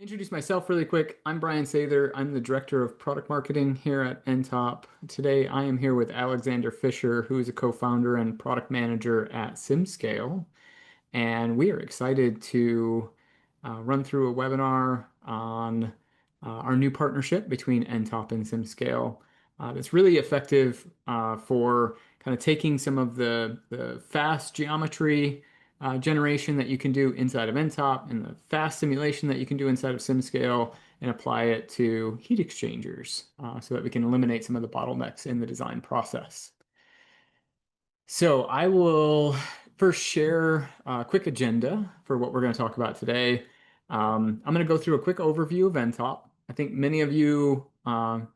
Introduce myself really quick. I'm Brian Sather. I'm the Director of Product Marketing here at NTOP. Today, I am here with Alexander Fisher, who is a co-founder and product manager at SimScale. And we are excited to run through a webinar on our new partnership between NTOP and SimScale. That's really effective for kind of taking some of the fast geometry generation that you can do inside of NTOP and the fast simulation that you can do inside of SimScale and apply it to heat exchangers so that we can eliminate some of the bottlenecks in the design process. So I will first share a quick agenda for what we're going to talk about today. I'm going to go through a quick overview of NTOP. I think many of you that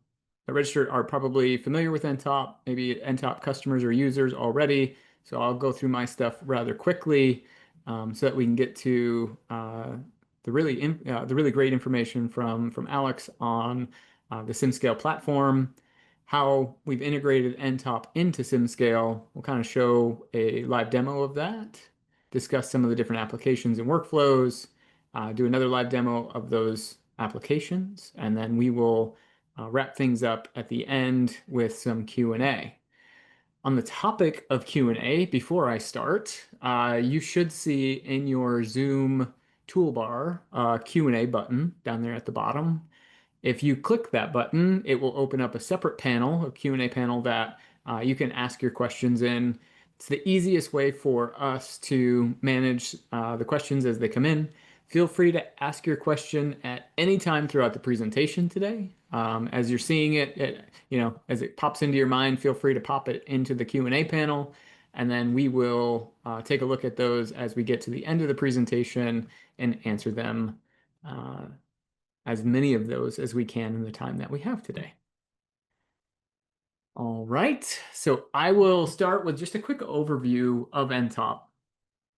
registered are probably familiar with NTOP, maybe NTOP customers or users already. So I'll go through my stuff rather quickly so that we can get to the really great information from Alex on the SimScale platform, how we've integrated NTOP into SimScale. We'll kind of show a live demo of that, discuss some of the different applications and workflows, do another live demo of those applications, and then we will wrap things up at the end with some Q&A. On the topic of Q&A, before I start, you should see in your Zoom toolbar a Q&A button down there at the bottom. If you click that button, it will open up a separate panel, a Q&A panel that you can ask your questions in. It's the easiest way for us to manage the questions as they come in. Feel free to ask your question at any time throughout the presentation today. As you're seeing it, as it pops into your mind, feel free to pop it into the Q&A panel, and then we will take a look at those as we get to the end of the presentation and answer them, as many of those as we can in the time that we have today. All right, so I will start with just a quick overview of NTOP.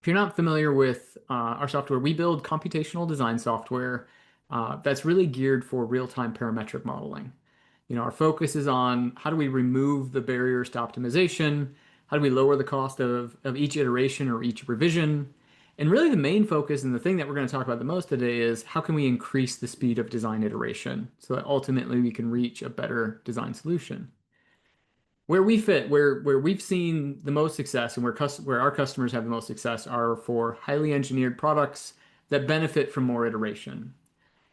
If you're not familiar with our software, we build computational design software that's really geared for real-time parametric modeling. Our focus is on how do we remove the barriers to optimization, how do we lower the cost of each iteration or each revision, and really the main focus and the thing that we're going to talk about the most today is how can we increase the speed of design iteration so that ultimately we can reach a better design solution. Where we fit, where we've seen the most success and where our customers have the most success are for highly engineered products that benefit from more iteration.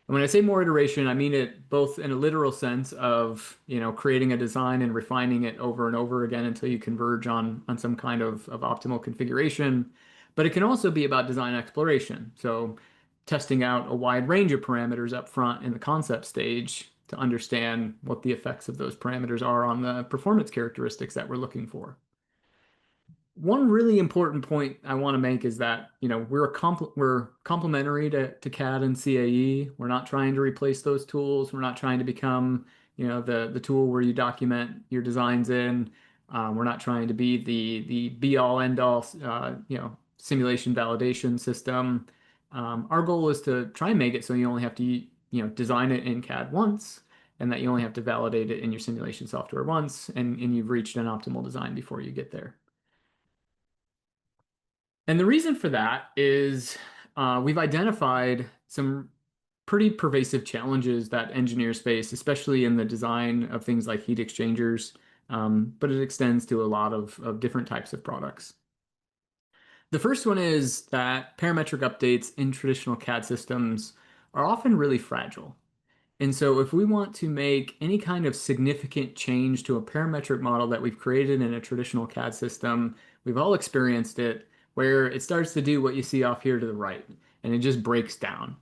And when I say more iteration, I mean it both in a literal sense of, creating a design and refining it over and over again until you converge on some kind of optimal configuration. But it can also be about design exploration. So testing out a wide range of parameters up front in the concept stage to understand what the effects of those parameters are on the performance characteristics that we're looking for. One really important point I want to make is that, we're complementary to CAD and CAE. We're not trying to replace those tools. We're not trying to become, the tool where you document your designs in. We're not trying to be the be all end all, simulation validation system. Our goal is to try and make it so you only have to, design it in CAD once, and that you only have to validate it in your simulation software once, and you've reached an optimal design before you get there. And the reason for that is we've identified some pretty pervasive challenges that engineers face, especially in the design of things like heat exchangers, but it extends to a lot of different types of products. The first one is that parametric updates in traditional CAD systems are often really fragile. And so if we want to make any kind of significant change to a parametric model that we've created in a traditional CAD system, we've all experienced it, where it starts to do what you see off here to the right, and it just breaks down.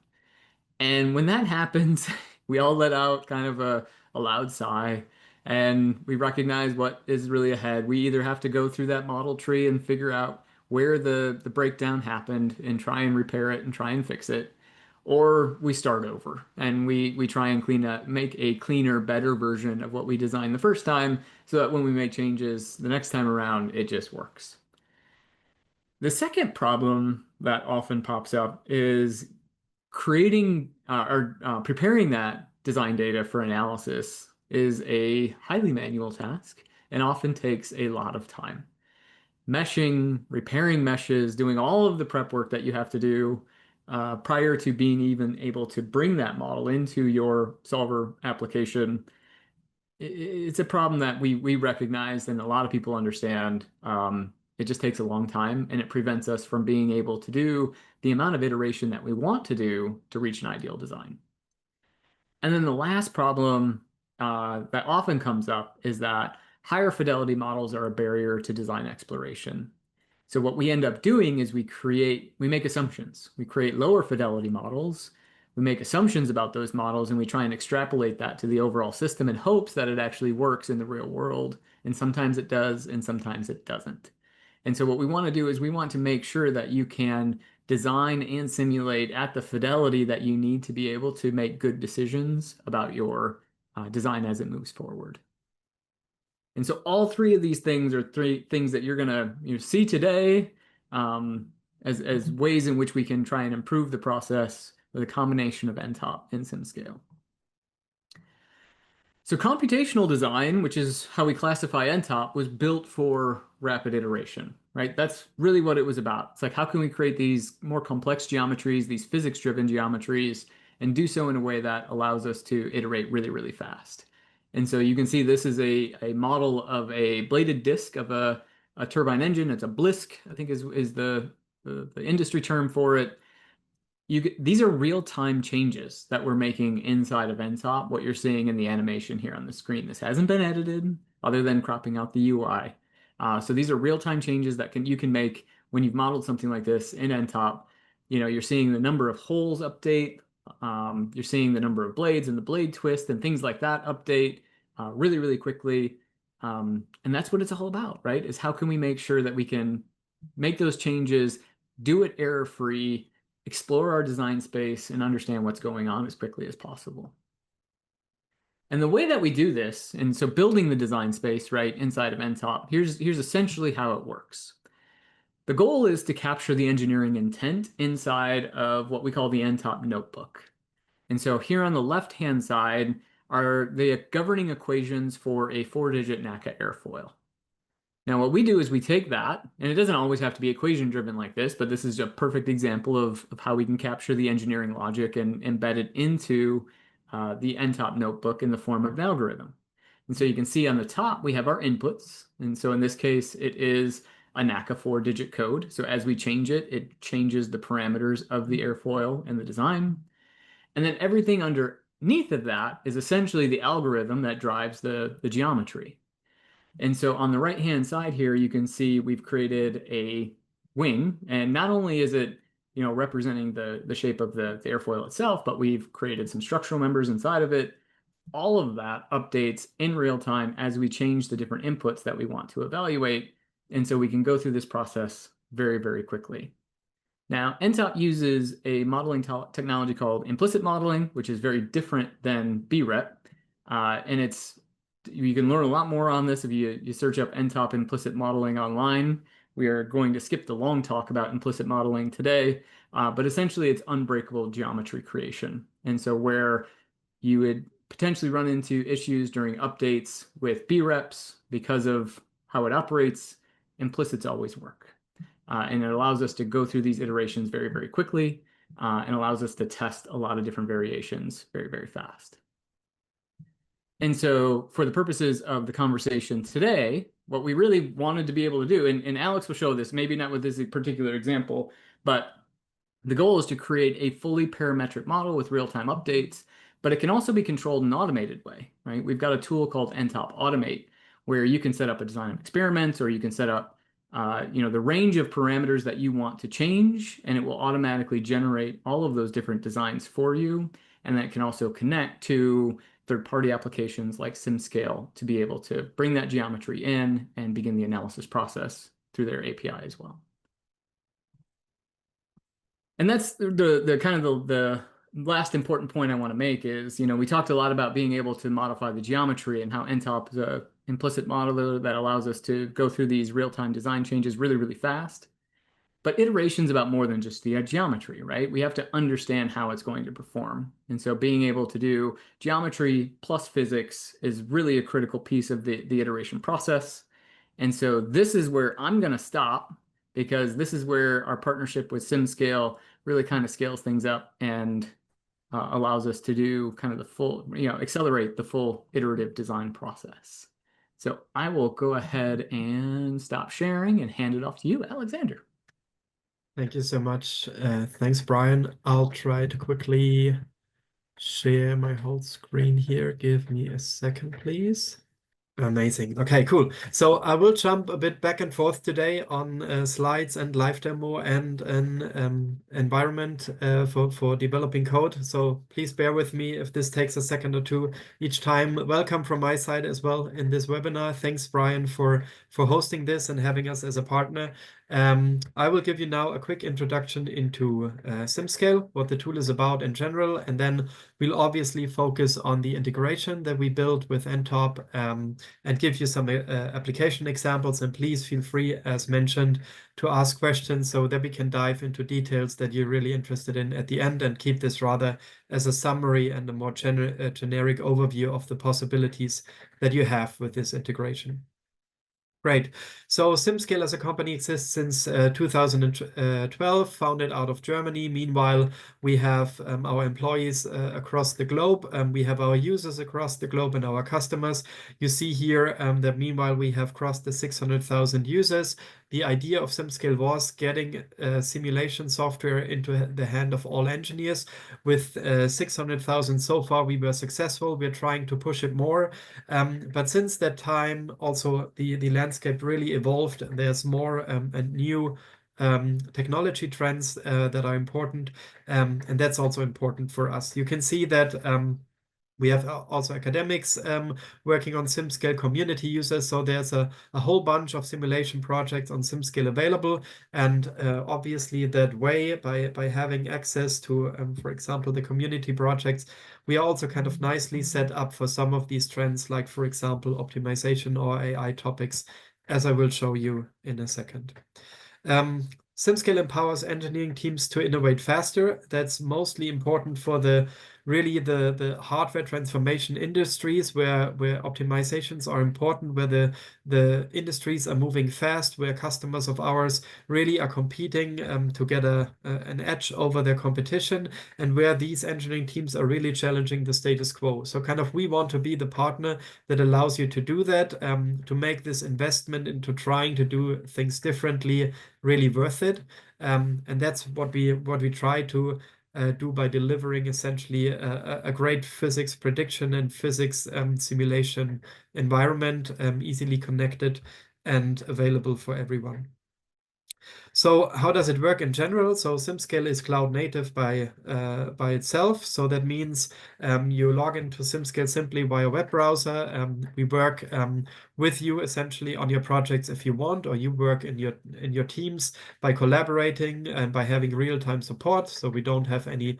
And when that happens, we all let out kind of a loud sigh, and we recognize what is really ahead. We either have to go through that model tree and figure out where the breakdown happened and try and repair it and try and fix it, or we start over and we try and make a cleaner, better version of what we designed the first time so that when we make changes the next time around, it just works. The second problem that often pops up is creating or preparing that design data for analysis is a highly manual task and often takes a lot of time. Meshing, repairing meshes, doing all of the prep work that you have to do prior to being even able to bring that model into your solver application. It's a problem that we recognize and a lot of people understand. It just takes a long time and it prevents us from being able to do the amount of iteration that we want to do to reach an ideal design. And then the last problem that often comes up is that higher fidelity models are a barrier to design exploration. So what we end up doing is we make assumptions. We create lower fidelity models. We make assumptions about those models and we try and extrapolate that to the overall system in hopes that it actually works in the real world. And sometimes it does, and sometimes it doesn't. And so what we want to do is we want to make sure that you can design and simulate at the fidelity that you need to be able to make good decisions about your design as it moves forward. And so all three of these things are three things that you're gonna see today um, as ways in which we can try and improve the process with a combination of NTOP and SimScale. So computational design, which is how we classify NTOP, was built for rapid iteration, right? That's really what it was about. It's like, how can we create these more complex geometries, these physics-driven geometries, and do so in a way that allows us to iterate really, really fast. And so you can see this is a model of a bladed disk of a turbine engine. It's a blisk, I think is the industry term for it. These are real-time changes that we're making inside of NTOP, what you're seeing in the animation here on the screen. This hasn't been edited other than cropping out the UI. So these are real-time changes that you can make when you've modeled something like this in NTOP. You're seeing the number of holes update. You're seeing the number of blades and the blade twist and things like that update really, really quickly. And that's what it's all about, right? Is how can we make sure that we can make those changes, do it error-free, explore our design space, and understand what's going on as quickly as possible. And the way that we do this, and so building the design space right inside of NTOP, here's essentially how it works. The goal is to capture the engineering intent inside of what we call the NTOP notebook. And so here on the left-hand side are the governing equations for a 4-digit NACA airfoil. Now, what we do is we take that, and it doesn't always have to be equation driven like this, but this is a perfect example of how we can capture the engineering logic and embed it into the NTOP notebook in the form of an algorithm. And so you can see on the top, we have our inputs. And so in this case, it is a NACA 4-digit code. So as we change it, it changes the parameters of the airfoil and the design. And then everything underneath of that is essentially the algorithm that drives the geometry. And so on the right-hand side here, you can see we've created a wing. And not only is it, representing the shape of the airfoil itself, but we've created some structural members inside of it. All of that updates in real time as we change the different inputs that we want to evaluate. And so we can go through this process very, very quickly. Now, NTOP uses a modeling technology called implicit modeling, which is very different than BREP. And you can learn a lot more on this if you search up NTOP implicit modeling online. We are going to skip the long talk about implicit modeling today, but essentially it's unbreakable geometry creation. And so where you would potentially run into issues during updates with BREPs because of how it operates, implicits always work. And it allows us to go through these iterations very, very quickly and allows us to test a lot of different variations very, very fast. And so for the purposes of the conversation today, what we really wanted to be able to do, and Alex will show this, maybe not with this particular example, but the goal is to create a fully parametric model with real-time updates, but it can also be controlled in an automated way, right? We've got a tool called NTOP Automate, where you can set up a design of experiments, or you can set up the range of parameters that you want to change, and it will automatically generate all of those different designs for you. And that can also connect to third-party applications like SimScale to be able to bring that geometry in and begin the analysis process through their API as well. And that's the kind of the last important point I want to make is, we talked a lot about being able to modify the geometry and how NTOP is an implicit modeler that allows us to go through these real-time design changes really, really fast. But iteration's about more than just the geometry, right? We have to understand how it's going to perform. And so being able to do geometry plus physics is really a critical piece of the iteration process. And so this is where I'm going to stop, because this is where our partnership with SimScale really kind of scales things up and allows us to do kind of the full, accelerate the full iterative design process. So I will go ahead and stop sharing and hand it off to you, Alexander. Thank you so much. Thanks, Brian. I'll try to quickly share my whole screen here. Give me a second, please. Amazing. Okay, cool. So I will jump a bit back and forth today on slides and live demo and an environment for developing code. So please bear with me if this takes a second or two each time. Welcome from my side as well in this webinar. Thanks, Brian, for hosting this and having us as a partner. I will give you now a quick introduction into SimScale, what the tool is about in general, and then we'll obviously focus on the integration that we built with NTOP and give you some application examples. And please feel free, as mentioned, to ask questions so that we can dive into details that you're really interested in at the end and keep this rather as a summary and a more generic overview of the possibilities that you have with this integration. Great. So SimScale as a company exists since 2012, founded out of Germany. Meanwhile, we have our employees across the globe. We have our users across the globe and our customers. You see here that meanwhile we have crossed the 600,000 users. The idea of SimScale was getting simulation software into the hand of all engineers. With 600,000 so far, we were successful. We're trying to push it more. But since that time, also the landscape really evolved. There's more and new technology trends that are important, and that's also important for us. You can see that we have also academics working on SimScale, community users. So there's a whole bunch of simulation projects on SimScale available. And obviously that way, by having access to, for example, the community projects, we are also kind of nicely set up for some of these trends, like, for example, optimization or AI topics, as I will show you in a second. SimScale empowers engineering teams to innovate faster. That's mostly important for the hardware transformation industries where optimizations are important, where the industries are moving fast, where customers of ours really are competing to get an edge over their competition, and where these engineering teams are really challenging the status quo. So kind of we want to be the partner that allows you to do that, to make this investment into trying to do things differently really worth it. And that's what we try to do by delivering essentially a great physics prediction and physics simulation environment, easily connected and available for everyone. So how does it work in general? So SimScale is cloud native by itself. So that means you log into SimScale simply via web browser. We work with you essentially on your projects if you want, or you work in your teams by collaborating and by having real-time support. So we don't have any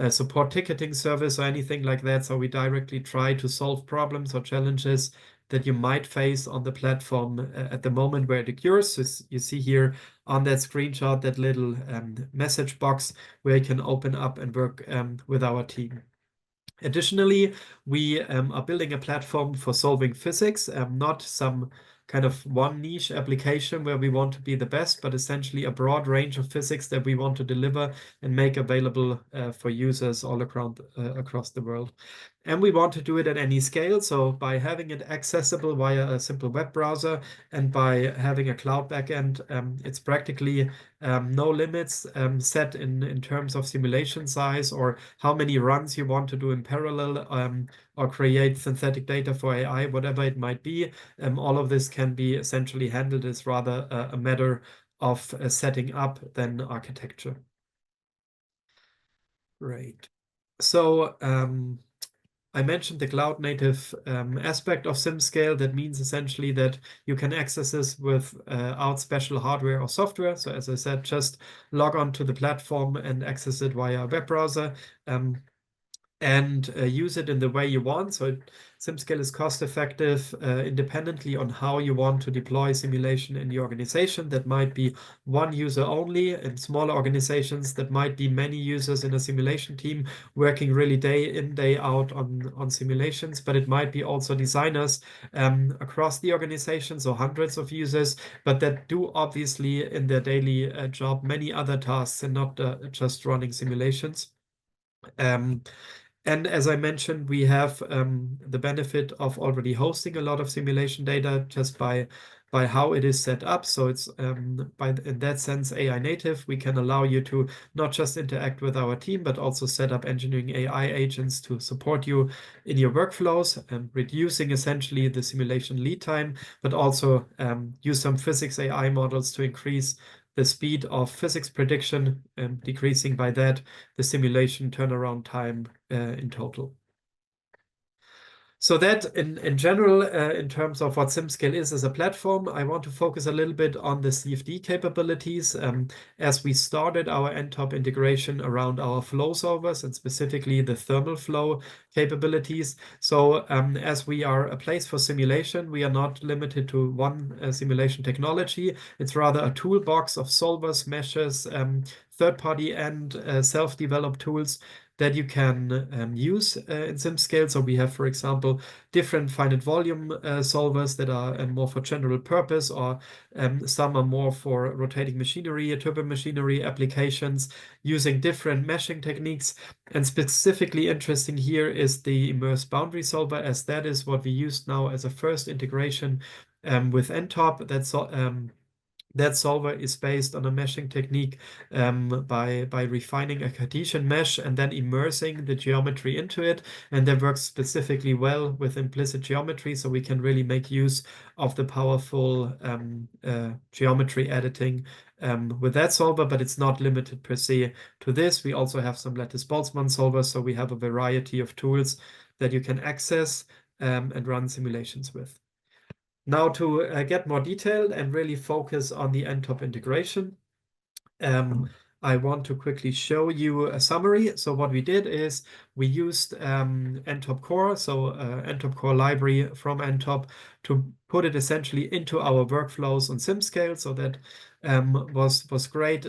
support ticketing service or anything like that. So we directly try to solve problems or challenges that you might face on the platform at the moment where it occurs. So you see here on that screenshot that little message box where you can open up and work with our team. Additionally, we are building a platform for solving physics, not some kind of one niche application where we want to be the best, but essentially a broad range of physics that we want to deliver and make available for users all across the world. And we want to do it at any scale. So by having it accessible via a simple web browser and by having a cloud backend, it's practically no limits set in terms of simulation size or how many runs you want to do in parallel, or create synthetic data for AI, whatever it might be. All of this can be essentially handled as rather a matter of setting up than architecture. Great. So I mentioned the cloud native aspect of SimScale. That means essentially that you can access this without special hardware or software. So as I said, just log on to the platform and access it via a web browser. and use it in the way you want. So SimScale is cost effective independently on how you want to deploy simulation in your organization. That might be one user only. In smaller organizations, that might be many users in a simulation team working really day in, day out on simulations, but it might be also designers across the organization, so hundreds of users, but that do obviously in their daily job many other tasks and not just running simulations. Um, and as I mentioned, we have the benefit of already hosting a lot of simulation data just by how it is set up. So it's in that sense AI native. We can allow you to not just interact with our team, but also set up engineering AI agents to support you in your workflows, reducing essentially the simulation lead time, but also use some physics AI models to increase the speed of physics prediction, decreasing by that the simulation turnaround time in total. So that in general, in terms of what SimScale is as a platform, I want to focus a little bit on the CFD capabilities as we started our NTOP integration around our flow solvers and specifically the thermal flow capabilities. So as we are a place for simulation, we are not limited to one simulation technology. It's rather a toolbox of solvers, meshes, third-party and self-developed tools that you can use in SimScale. So we have, for example, different finite volume solvers that are more for general purpose, or some are more for rotating machinery, turbo machinery applications, using different meshing techniques. And specifically interesting here is the immerse boundary solver, as that is what we use now as a first integration with NTOP. That solver is based on a meshing technique by refining a Cartesian mesh and then immersing the geometry into it. And that works specifically well with implicit geometry, so we can really make use of the powerful geometry editing with that solver, but it's not limited per se to this. We also have some lattice Boltzmann solvers, so we have a variety of tools that you can access and run simulations with. Now to get more detailed and really focus on the NTOP integration, I want to quickly show you a summary. So what we did is we used NTOP Core, so NTOP Core library from NTOP, to put it essentially into our workflows on SimScale. So that was great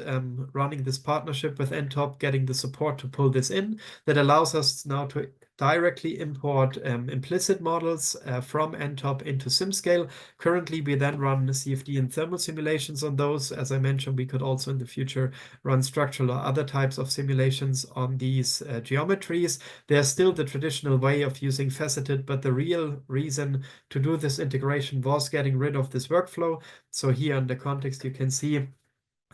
running this partnership with NTOP, getting the support to pull this in. That allows us now to directly import implicit models from NTOP into SimScale. Currently, we then run CFD and thermal simulations on those. As I mentioned, we could also in the future run structural or other types of simulations on these geometries. There's still the traditional way of using faceted, but the real reason to do this integration was getting rid of this workflow. So here in the context, you can see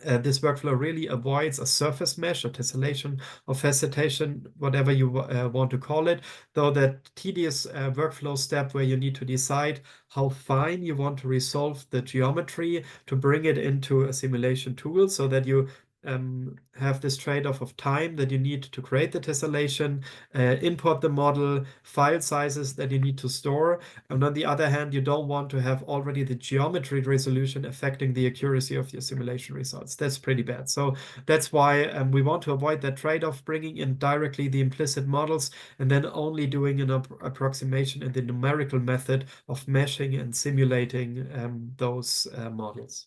this workflow really avoids a surface mesh or tessellation or facetation, whatever you want to call it, though that tedious workflow step where you need to decide how fine you want to resolve the geometry to bring it into a simulation tool so that you have this trade-off of time that you need to create the tessellation, import the model, file sizes that you need to store. And on the other hand, you don't want to have already the geometry resolution affecting the accuracy of your simulation results. That's pretty bad. So that's why we want to avoid that trade-off, bringing in directly the implicit models and then only doing an approximation in the numerical method of meshing and simulating those models.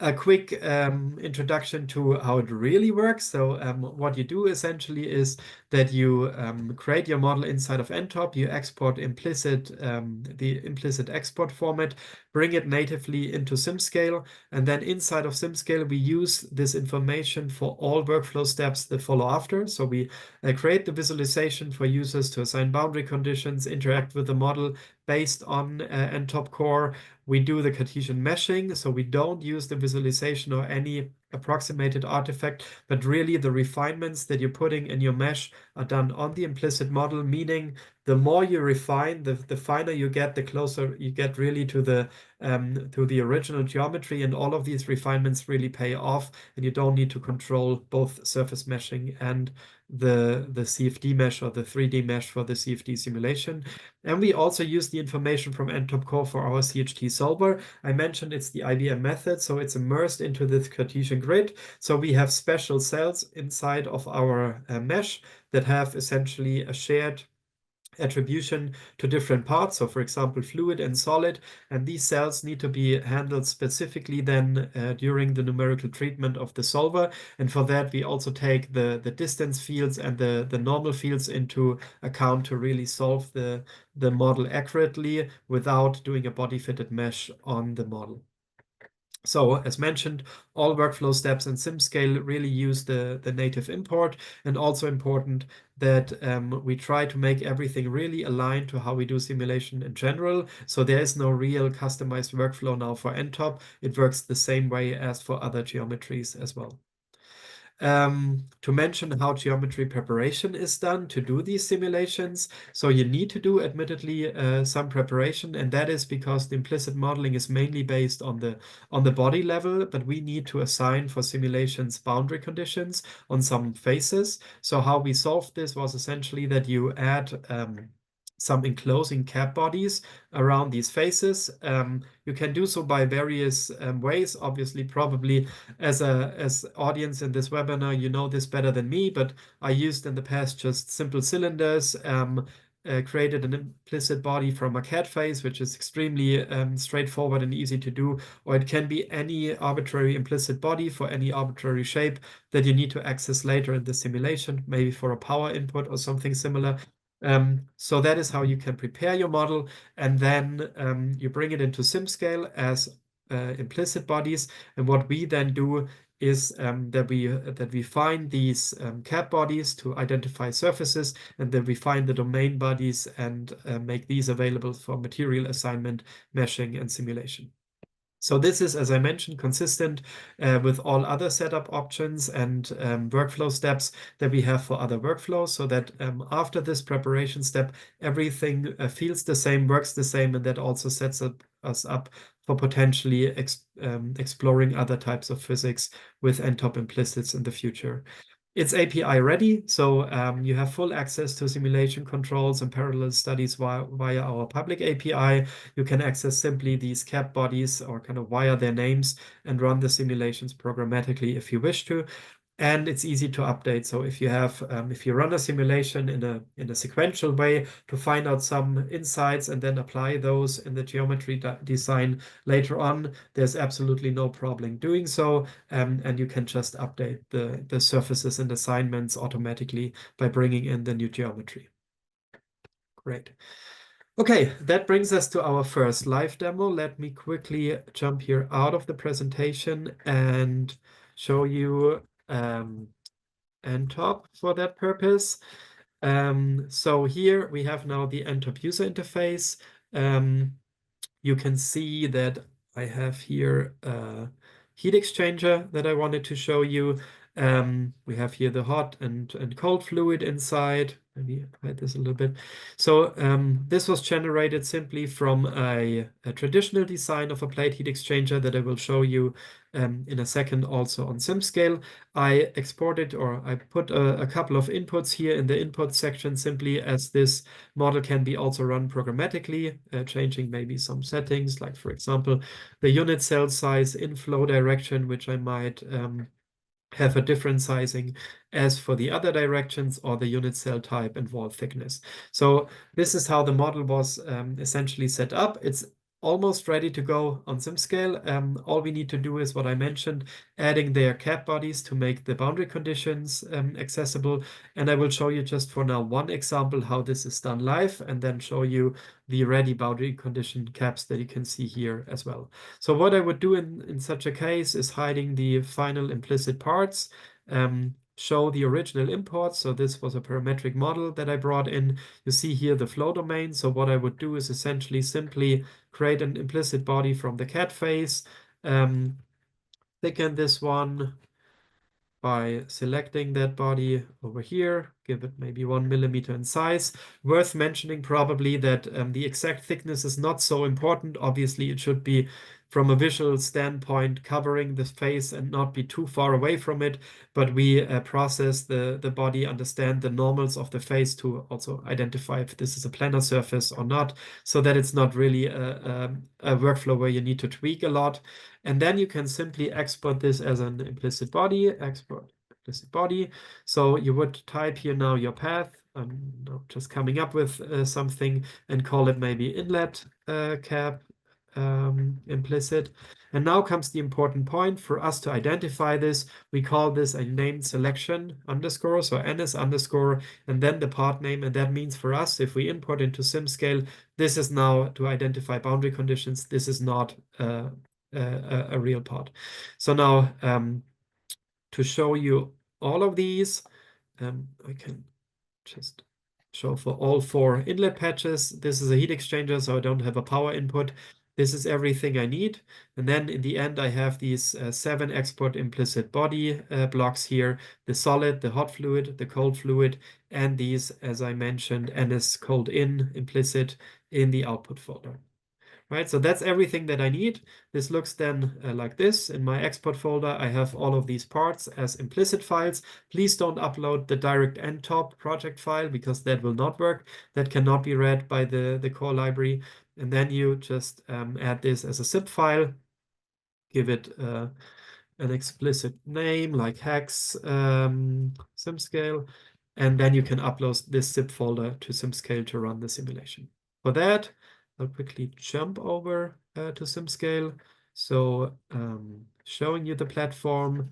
A quick introduction to how it really works. So what you do essentially is that you create your model inside of NTOP, you export the implicit export format, bring it natively into SimScale, and then inside of SimScale, we use this information for all workflow steps that follow after. So we create the visualization for users to assign boundary conditions, interact with the model based on NTOP Core. We do the Cartesian meshing, so we don't use the visualization or any approximated artifact, but really the refinements that you're putting in your mesh are done on the implicit model, meaning the more you refine, the finer you get, the closer you get really to the original geometry, and all of these refinements really pay off, and you don't need to control both surface meshing and the CFD mesh or the 3D mesh for the CFD simulation. And we also use the information from NTOP Core for our CHT solver. I mentioned it's the IBM method, so it's immersed into this Cartesian grid. So we have special cells inside of our mesh that have essentially a shared attribution to different parts. So for example, fluid and solid, and these cells need to be handled specifically then during the numerical treatment of the solver. And for that, we also take the distance fields and the normal fields into account to really solve the model accurately without doing a body fitted mesh on the model. So as mentioned, all workflow steps in SimScale really use the native import, and also important that we try to make everything really aligned to how we do simulation in general. So there is no real customized workflow now for NTOP. It works the same way as for other geometries as well. To mention how geometry preparation is done to do these simulations. So you need to do, admittedly, some preparation, and that is because the implicit modeling is mainly based on the body level, but we need to assign for simulations boundary conditions on some faces. So how we solved this was essentially that you add some enclosing cap bodies around these faces. You can do so by various ways. Obviously, probably as audience in this webinar, you know this better than me, but I used in the past just simple cylinders, created an implicit body from a cat face, which is extremely straightforward and easy to do, or it can be any arbitrary implicit body for any arbitrary shape that you need to access later in the simulation, maybe for a power input or something similar. So that is how you can prepare your model, and then you bring it into SimScale as implicit bodies. And what we then do is that we find these cap bodies to identify surfaces, and then we find the domain bodies and make these available for material assignment, meshing, and simulation. So this is, as I mentioned, consistent with all other setup options and workflow steps that we have for other workflows, so that after this preparation step, everything feels the same, works the same, and that also sets us up for potentially exploring other types of physics with NTOP implicits in the future. It's API ready, so you have full access to simulation controls and parallel studies via our public API. You can access simply these cap bodies or kind of wire their names and run the simulations programmatically if you wish to. And it's easy to update. So if you run a simulation in a sequential way to find out some insights and then apply those in the geometry design later on, there's absolutely no problem doing so. And you can just update the surfaces and assignments automatically by bringing in the new geometry. Great. Okay, that brings us to our first live demo. Let me quickly jump here out of the presentation and show you NTOP for that purpose. So here we have now the NTOP user interface. You can see that I have here a heat exchanger that I wanted to show you. We have here the hot and cold fluid inside. Maybe hide this a little bit. So this was generated simply from a traditional design of a plate heat exchanger that I will show you in a second also on SimScale. I exported, or I put a couple of inputs here in the input section simply as this model can be also run programmatically, changing maybe some settings, like for example, the unit cell size, inflow direction, which I might have a different sizing as for the other directions, or the unit cell type and wall thickness. So this is how the model was essentially set up. It's almost ready to go on SimScale. All we need to do is what I mentioned, adding their cap bodies to make the boundary conditions accessible. And I will show you just for now one example how this is done live, and then show you the ready boundary condition caps that you can see here as well. So what I would do in such a case is hiding the final implicit parts, show the original imports. So this was a parametric model that I brought in. You see here the flow domain. So what I would do is essentially simply create an implicit body from the cat face, thicken this one by selecting that body over here, give it maybe 1 millimeter in size. Worth mentioning probably that the exact thickness is not so important. Obviously, it should be, from a visual standpoint, covering the face and not be too far away from it. But we process the body, understand the normals of the face to also identify if this is a planar surface or not, so that it's not really a workflow where you need to tweak a lot. And then you can simply export this as an implicit body, export implicit body. So you would type here now your path. I'm now just coming up with something and call it maybe inlet cap implicit. And now comes the important point for us to identify this. We call this a named selection underscore, so ns underscore, and then the part name. And that means for us, if we import into SimScale, this is now to identify boundary conditions. This is not a real part. So now to show you all of these, I can just show for all 4 inlet patches. This is a heat exchanger, so I don't have a power input. This is everything I need. And then in the end, I have these 7 export implicit body blocks here, the solid, the hot fluid, the cold fluid, and these, as I mentioned, NS cold in implicit in the output folder. Right, so that's everything that I need. This looks then like this. In my export folder, I have all of these parts as implicit files. Please don't upload the direct top project file because that will not work. That cannot be read by the core library. And then you just add this as a zip file, give it an explicit name like hex SimScale, and then you can upload this zip folder to SimScale to run the simulation. For that, I'll quickly jump over to SimScale. So showing you the platform.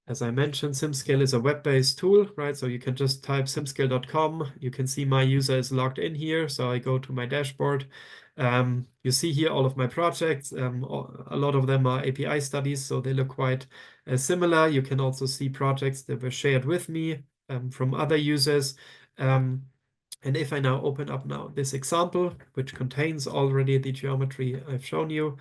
As I mentioned, SimScale is a web-based tool, right? So you can just type simscale.com. You can see my user is logged in here. So I go to my dashboard. You see here all of my projects. A lot of them are API studies, so they look quite similar. You can also see projects that were shared with me from other users. And if I now open up now this example, which contains already the geometry I've shown you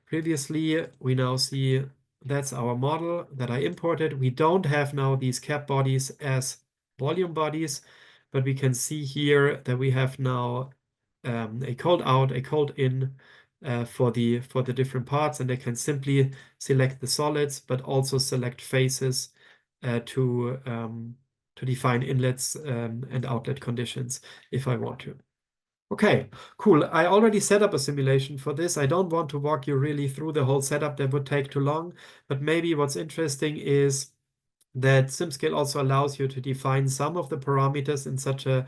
previously, we now see that's our model that I imported. We don't have now these cap bodies as volume bodies, but we can see here that we have now a cold out, a cold in for the different parts, and they can simply select the solids, but also select faces to define inlets and outlet conditions if I want to. Okay, cool. I already set up a simulation for this. I don't want to walk you really through the whole setup. That would take too long. But maybe what's interesting is that SimScale also allows you to define some of the parameters in such a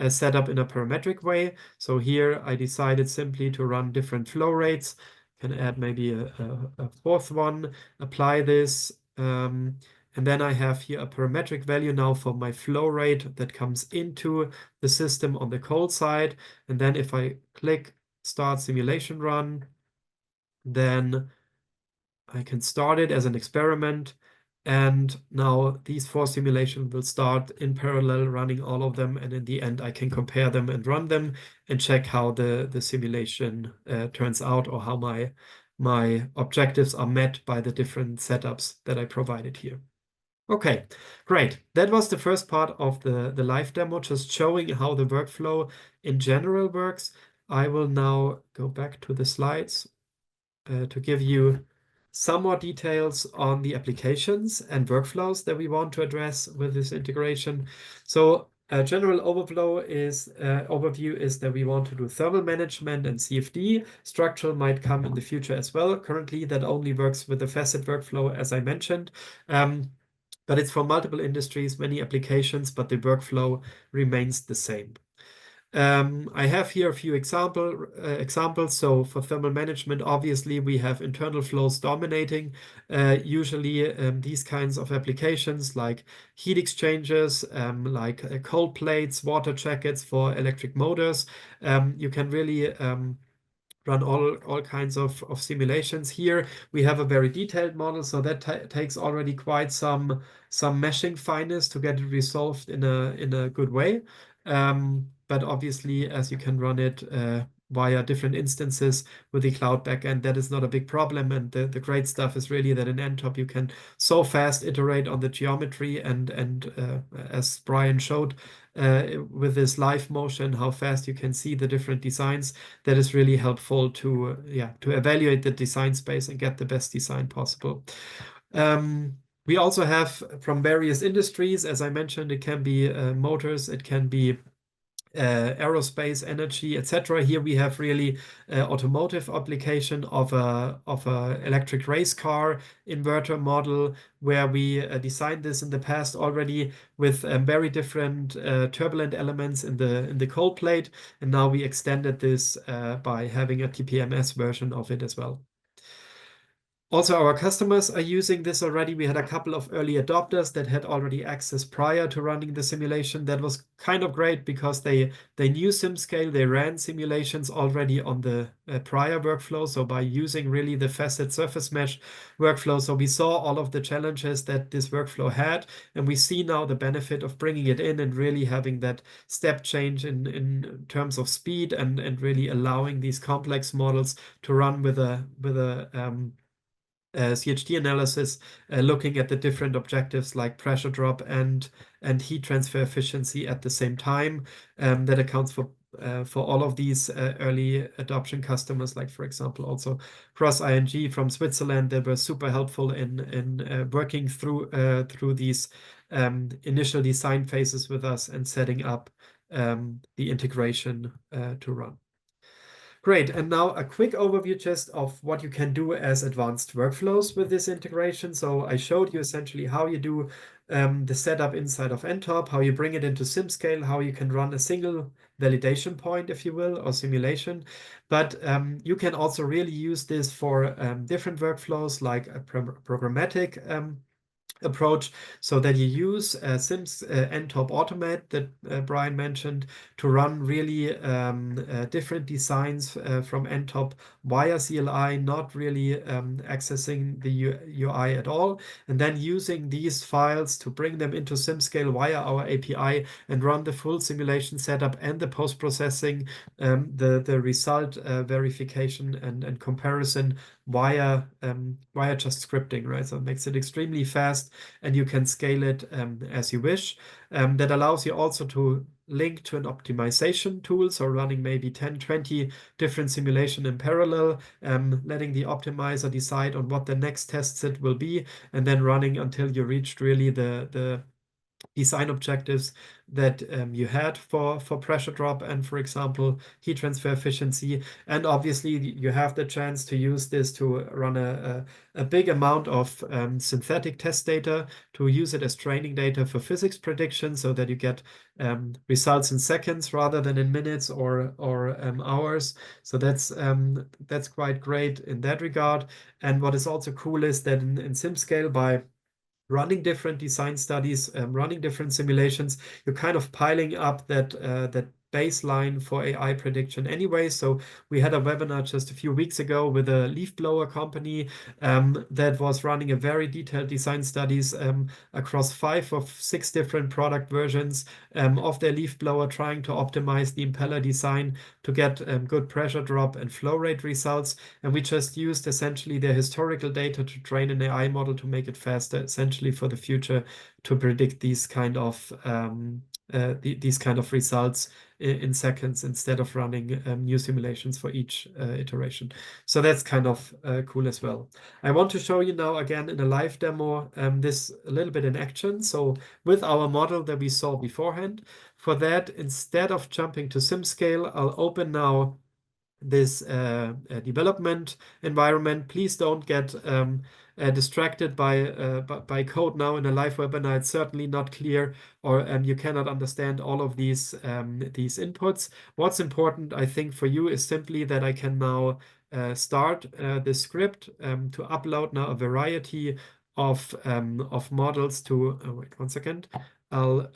setup in a parametric way. So here I decided simply to run different flow rates. Can add maybe a 4th one, apply this. And then I have here a parametric value now for my flow rate that comes into the system on the cold side. And then if I click Start Simulation Run, then I can start it as an experiment. And now these 4 simulations will start in parallel, running all of them. And in the end, I can compare them and run them and check how the simulation turns out, or how my objectives are met by the different setups that I provided here. Okay, great. That was the first part of the live demo, just showing how the workflow in general works. I will now go back to the slides to give you some more details on the applications and workflows that we want to address with this integration. So a general overview is that we want to do thermal management and CFD. Structural might come in the future as well. Currently, that only works with the facet workflow, as I mentioned. But it's for multiple industries, many applications, but the workflow remains the same. I have here a few examples. So for thermal management, obviously, we have internal flows dominating. Usually, these kinds of applications like heat exchangers, like cold plates, water jackets for electric motors, you can really run all kinds of simulations. Here we have a very detailed model, so that takes already quite some meshing fineness to get it resolved in a good way. But obviously, as you can run it via different instances with the cloud backend, that is not a big problem. And the great stuff is really that in NTOP you can so fast iterate on the geometry, and as Brian showed with this live motion, how fast you can see the different designs. That is really helpful to evaluate the design space and get the best design possible. We also have from various industries, as I mentioned, it can be motors, it can be aerospace, energy, etc. Here we have really automotive application of a electric race car inverter model where we designed this in the past already with very different turbulent elements in the cold plate, and now we extended this by having a TPMS version of it as well. Also, our customers are using this already. We had a couple of early adopters that had already access prior to running the simulation. That was kind of great because they knew SimScale. They ran simulations already on the prior workflow. So by using really the facet surface mesh workflow, so we saw all of the challenges that this workflow had, and we see now the benefit of bringing it in and really having that step change in terms of speed and really allowing these complex models to run with a CHD analysis, looking at the different objectives like pressure drop and heat transfer efficiency at the same time. That accounts for all of these early adoption customers, like for example also Cross ING from Switzerland. They were super helpful in working through these initial design phases with us and setting up the integration to run. Great, and now a quick overview just of what you can do as advanced workflows with this integration. So I showed you essentially how you do the setup inside of NTOP, how you bring it into SimScale, how you can run a single validation point, if you will, or simulation. But you can also really use this for different workflows like a programmatic approach, so that you use NTOP Automate that Brian mentioned to run really different designs from NTOP via CLI, not really accessing the UI at all, and then using these files to bring them into SimScale via our API and run the full simulation setup and the post-processing, the result verification and comparison via just scripting, right? So it makes it extremely fast and you can scale it as you wish. That allows you also to link to an optimization tool, so running maybe 10, 20 different simulation in parallel, letting the optimizer decide on what the next test set will be, and then running until you reached really the design objectives that you had for pressure drop and, for example, heat transfer efficiency. And obviously, you have the chance to use this to run a big amount of synthetic test data, to use it as training data for physics prediction, so that you get results in seconds rather than in minutes or hours. So that's quite great in that regard. And what is also cool is that in SimScale, by running different design studies, running different simulations, you're kind of piling up that baseline for AI prediction anyway. So we had a webinar just a few weeks ago with a leaf blower company that was running a very detailed design studies across 5 of 6 different product versions of their leaf blower, trying to optimize the impeller design to get good pressure drop and flow rate results. And we just used essentially their historical data to train an AI model to make it faster, essentially for the future, to predict these kind of results in seconds instead of running new simulations for each iteration. So that's kind of cool as well. I want to show you now again in a live demo this a little bit in action. So with our model that we saw beforehand, for that, instead of jumping to SimScale, I'll open now this development environment. Please don't get distracted by code now in a live webinar. It's certainly not clear, or you cannot understand all of these inputs. What's important, I think, for you is simply that I can now start the script to upload now a variety of models to. Wait 1 second. I'll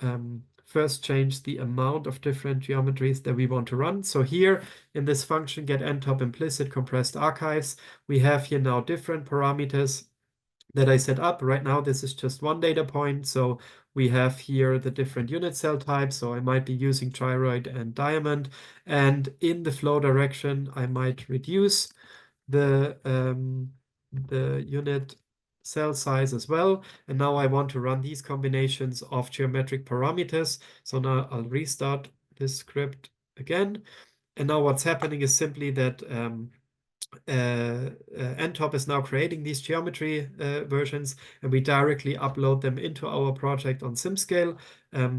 first change the amount of different geometries that we want to run. So here in this function get ntop implicit compressed archives, we have here now different parameters that I set up. Right now this is just one data point, so we have here the different unit cell types. So I might be using gyroid and diamond, and in the flow direction I might reduce the unit cell size as well. And now I want to run these combinations of geometric parameters. So now I'll restart this script again. And now what's happening is simply that NTOP is now creating these geometry versions, and we directly upload them into our project on SimScale.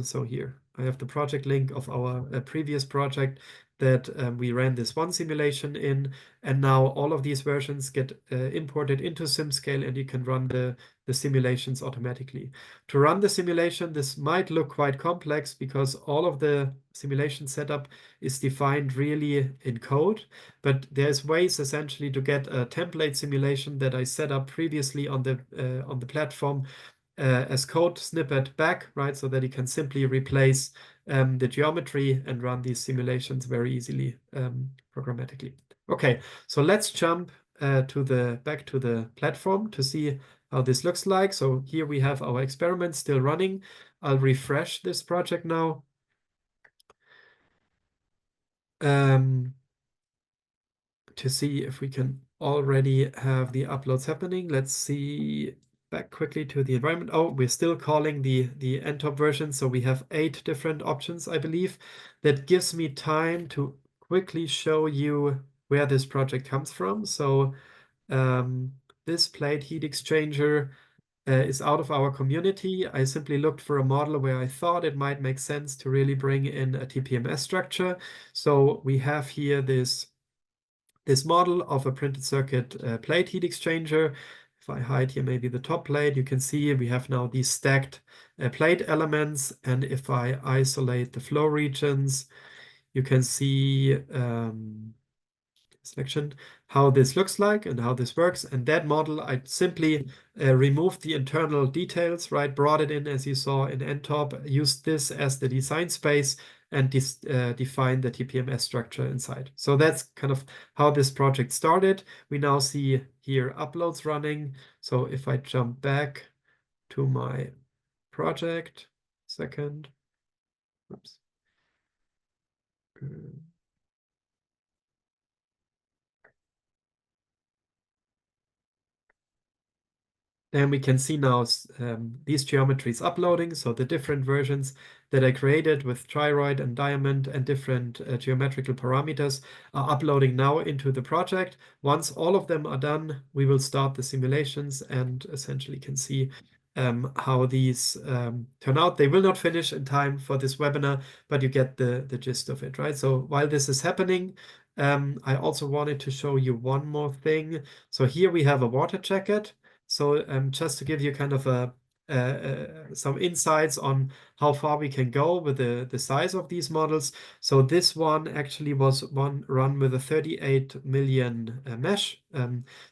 So here I have the project link of our previous project that we ran this one simulation in, and now all of these versions get imported into SimScale, and you can run the simulations automatically. To run the simulation, this might look quite complex because all of the simulation setup is defined really in code, but there's ways essentially to get a template simulation that I set up previously on the platform as code snippet back, right? So that you can simply replace the geometry and run these simulations very easily programmatically. Okay, so let's jump back to the platform to see how this looks like. So here we have our experiment still running. I'll refresh this project now. Um, to see if we can already have the uploads happening. Let's see back quickly to the environment. Oh, we're still calling the NTOP version. So we have 8 different options, I believe. That gives me time to quickly show you where this project comes from. So this plate heat exchanger is out of our community. I simply looked for a model where I thought it might make sense to really bring in a TPMS structure. So we have here this model of a printed circuit plate heat exchanger. If I hide here maybe the top plate, you can see we have now these stacked plate elements. And if I isolate the flow regions, you can see selection, how this looks like and how this works. And that model, I simply removed the internal details, right? Brought it in as you saw in NTOP, used this as the design space and defined the TPMS structure inside. So that's kind of how this project started. We now see here uploads running. So if I jump back to my project, second, oops. And we can see now these geometries uploading. So the different versions that I created with toroid and diamond and different geometrical parameters are uploading now into the project. Once all of them are done, we will start the simulations and essentially can see how these turn out. They will not finish in time for this webinar, but you get the gist of it, right? So while this is happening, I also wanted to show you one more thing. So here we have a water jacket. So just to give you kind of some insights on how far we can go with the size of these models. So this one actually was one run with a 38 million mesh,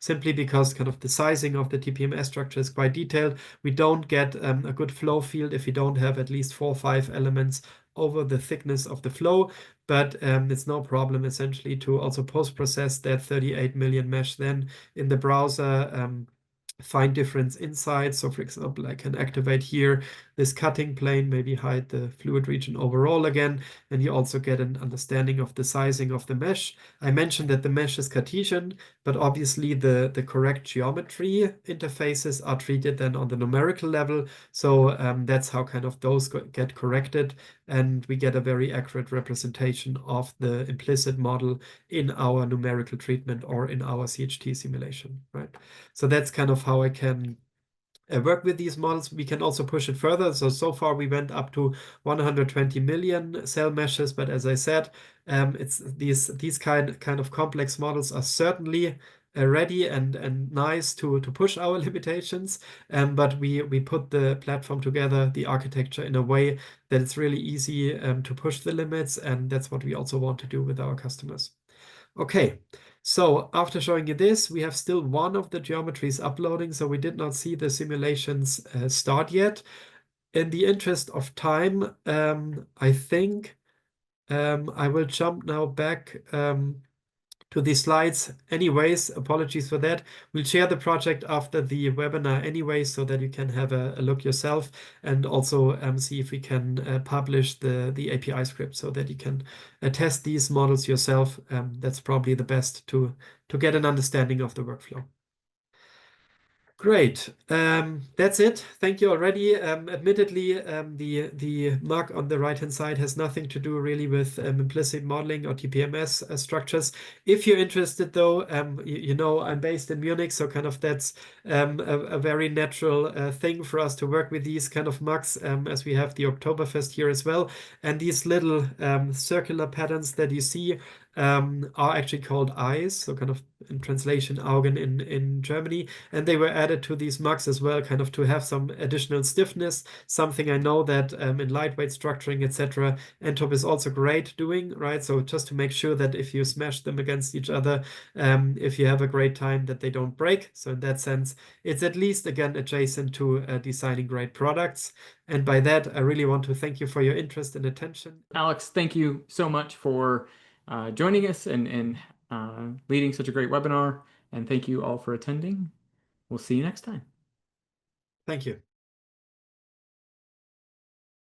simply because kind of the sizing of the TPMS structure is quite detailed. We don't get a good flow field if you don't have at least 4 or 5 elements over the thickness of the flow, but it's no problem essentially to also post-process that 38 million mesh then in the browser, find difference inside. So for example, I can activate here this cutting plane, maybe hide the fluid region overall again, and you also get an understanding of the sizing of the mesh. I mentioned that the mesh is Cartesian, but obviously the correct geometry interfaces are treated then on the numerical level. So that's how kind of those get corrected, and we get a very accurate representation of the implicit model in our numerical treatment or in our CHT simulation, right? So that's kind of how I can work with these models. We can also push it further. So far we went up to 120 million cell meshes, but as I said, it's these kind of complex models are certainly ready and nice to push our limitations. But we put the platform together, the architecture in a way that it's really easy to push the limits, and that's what we also want to do with our customers. Okay, so after showing you this, we have still one of the geometries uploading, so we did not see the simulations start yet. In the interest of time, I think I will jump now back to these slides. Anyways, apologies for that. We'll share the project after the webinar anyway, so that you can have a look yourself and also see if we can publish the API script so that you can test these models yourself. That's probably the best to get an understanding of the workflow. Great. That's it. Thank you already. Admittedly, the mark on the right-hand side has nothing to do really with implicit modeling or TPMS structures. If you're interested, though, you know I'm based in Munich, so kind of that's a very natural thing for us to work with these kind of mugs, as we have the Oktoberfest here as well. And these little circular patterns that you see are actually called eyes, so kind of in translation Augen in Germany, and they were added to these mugs as well, kind of to have some additional stiffness, something I know that in lightweight structuring, etc., Entop is also great doing, right? So just to make sure that if you smash them against each other, if you have a great time, that they don't break. So in that sense, it's at least, again, adjacent to designing great products. And by that, I really want to thank you for your interest and attention. Alex, thank you so much for joining us and leading such a great webinar. And thank you all for attending. We'll see you next time. Thank you.